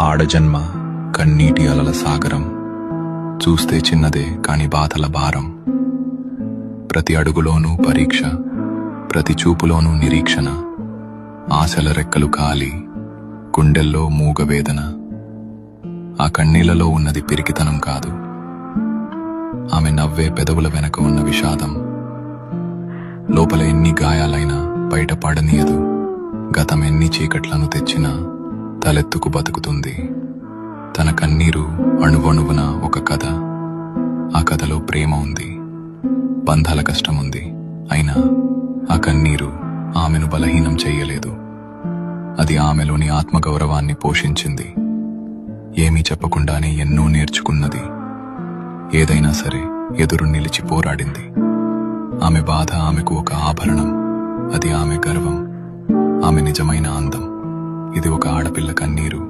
ఆడజన్మ కన్నీటి అలల సాగరం, చూస్తే చిన్నదే కాని బాధల భారం. ప్రతి అడుగులోనూ పరీక్ష, ప్రతి చూపులోనూ నిరీక్షణ. ఆశల రెక్కలు కాలి, గుండెల్లో మూగవేదన. ఆ కన్నీళ్లలో ఉన్నది పిరికితనం కాదు, ఆమె నవ్వే పెదవుల వెనక ఉన్న విషాదం. లోపల ఎన్ని గాయాలైనా బయట పడనీయదు, గతం ఎన్ని చీకట్లను తెచ్చినా తలెత్తుకు బతుకుతుంది. తన కన్నీరు అణువణువున ఒక కథ. ఆ కథలో ప్రేమ ఉంది, బంధాల కష్టముంది. అయినా ఆ కన్నీరు ఆమెను బలహీనం చెయ్యలేదు. అది ఆమెలోని ఆత్మగౌరవాన్ని పోషించింది. ఏమీ చెప్పకుండానే ఎన్నో నేర్చుకున్నది. ఏదైనా సరే ఎదురు నిలిచి పోరాడింది. ఆమె బాధ ఆమెకు ఒక ఆభరణం, అది ఆమె గర్వం, ఆమె నిజమైన అందం. ఇది ఒక ఆడపిల్ల కన్నీరు.